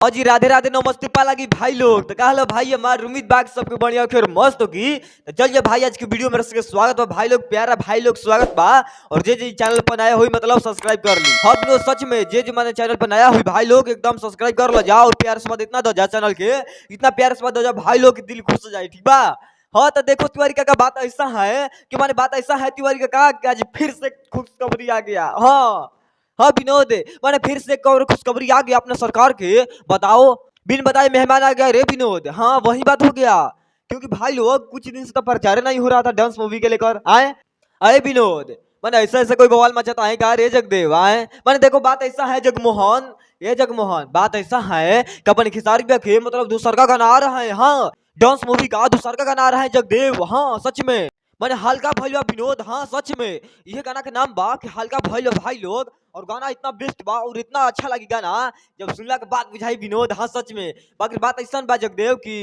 और जी राधे राधे नमस्ते पाला की भाई लोग तो कहलो भाई हमारे उम्मीद बाग सबके बढ़िया फिर मस्त होगी। तो चलिए भाई आज की वीडियो में सबके स्वागत बा भाई लोग, प्यारा भाई लोग स्वागत बा। और जे चैनल पर नया हुई मतलब सब्सक्राइब कर ली। हाँ बिनो सच में जे मैंने चैनल पर नया हुई भाई लोग एकदम सब्सक्राइब कर लो जाओ और प्यार से मत इतना दो जा चैनल के, इतना प्यार से मत दो जा भाई लोग की दिल खुश हो जाए, ठीक बा। हाँ तो देखो तिवारी का बात ऐसा है कि माने बात ऐसा है तिवारी का आज फिर से खुशखबरी आ गया। हाँ विनोद मैंने फिर से खुशखबरी आ गया अपने सरकार के। बताओ बिन बताए मेहमान आ गया रे विनोद। हाँ वही बात हो गया क्योंकि भाई लोग कुछ दिन से तो प्रचार नहीं हो रहा था डांस मूवी के लेकर आए आए विनोद। मैंने ऐसा ऐसा कोई बवाल मचाता है क्या रे जगदेव आए। मैंने देखो बात ऐसा है जगमोहन, ये जगमोहन बात ऐसा है कि अपन खिसारी के मतलब दूसर का गाना आ रहा है। हाँ डांस मूवी का दूसर का गाना आ रहा है जगदेव। हाँ सच में मैंने हल्का भैया विनोद। हाँ सच में ये गाना का नाम बा कि हल्का भैया भाई लोग। और गाना इतना बेस्ट बा और इतना अच्छा लगी गाना जब सुनला के बाद बुझाई विनोद। हाँ सच में बाकी बात ऐसा बा जगदेव की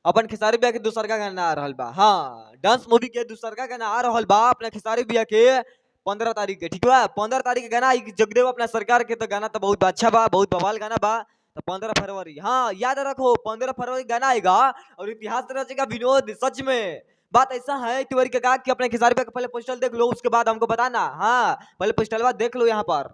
अपन खेसारी भैया के दूसर का गाना आ रहा बा। हाँ डांस मूवी के दूसर का गाना आ रहा बा अपने खेसारी भैया के 15 तारीख के, ठीक बा। 15 तारीख के गाना जगदेव अपना सरकार के तो गाना तो बहुत अच्छा बा, बहुत बवाल गाना बा। तो 15 फरवरी, हाँ याद रखो 15 फरवरी गाना आएगा और इतिहास रचेगा विनोद। सच में बात ऐसा है तिवारी का कि अपने खिसारी पे पहले पोस्टर देख लो उसके बाद हमको बताना। हाँ पहले पोस्टर देख लो यहाँ पर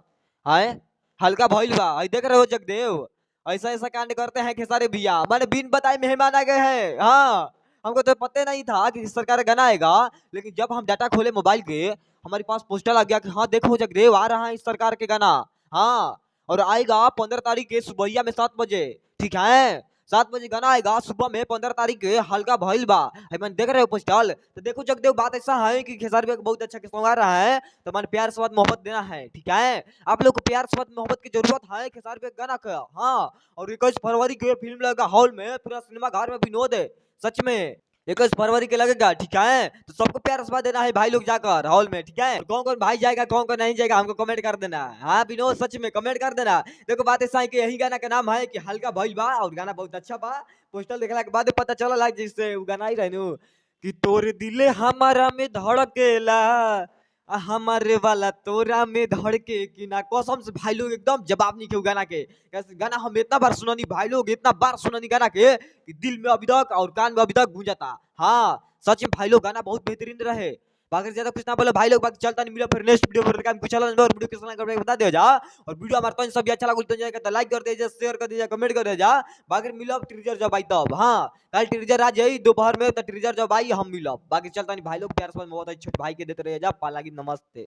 है हल्का भइल बा देख रहे हो जगदेव। ऐसा ऐसा कांड करते हैं खेसारी भैया, मैंने बिन बताए मेहमान आ गए हैं। हाँ हमको तो पता नहीं था कि सरकार का गाना आएगा, लेकिन जब हम डाटा खोले मोबाइल के हमारे पास पोस्टर आ गया कि हाँ देखो जगदेव आ रहा है इस सरकार के गाना। हाँ और आएगा 15 तारीख के सुबह में 7 बजे, ठीक है 7 बजे गाना आएगा सुबह में 15 तारीख के हल्का भइल बा। मैंने देख रहे हो पोस्टल। तो देखो जगदेव बात ऐसा है कि खेसारी भैया बहुत अच्छा सॉन्ग आ रहा है तो मैंने प्यार से बात मोहब्बत देना है, ठीक है। आप लोग को प्यार से बात मोहब्बत की जरूरत है खेसारी भैया गाना का। हाँ और 21 फरवरी के फिल्म लगा हॉल में पूरा सिनेमा घर में विनोद है। सच में 21 फरवरी के लगेगा, ठीक है। तो सबको प्यार आशीर्वाद देना है भाई लोग जाकर हॉल में, ठीक है। कौन कौन भाई जाएगा कौन कौन नहीं जाएगा हमको कमेंट कर देना। हाँ विनोद सच में कमेंट कर देना। देखो बात ऐसा है कि यही गाना का नाम है कि हल्का भइल बा और गाना बहुत अच्छा बा। पोस्टर देखला के बाद पता चला लाग जिससे वो गाना ही रहनु कि तोर दिले हमारा में धड़केला हमारे वाला तोरा में धड़के कि ना। कसम से भाई लोग एकदम जवाब नहीं के गाना के। कैसे गाना हम इतना बार सुनानी भाई लोग, इतना बार सुनानी गाना के कि दिल में अभी तक और कान में अभी तक गूंजता। हाँ सच में भाई लोग गाना बहुत बेहतरीन रहे। बाकी ज्यादा कुछ ना बोले भाई लोग, बाकी चलता नहीं मिला फिर नेक्स्ट वीडियो पर काम कुछ चला और वीडियो किस तरह करके बता दे जा। और वीडियो हमारे तो सब अच्छा लगा तो जाएगा तो लाइक कर दे जा, शेयर कर दे जा, कमेंट कर दे जा। बाकी मिलब टीजर जब आई तब। हाँ कल टीजर आ जाई दोपहर में तो टीजर जब आई हम मिलब। बाकी चलता नहीं भाई लोग प्यार से बहुत अच्छे भाई के देते रहे जा पाला की नमस्ते।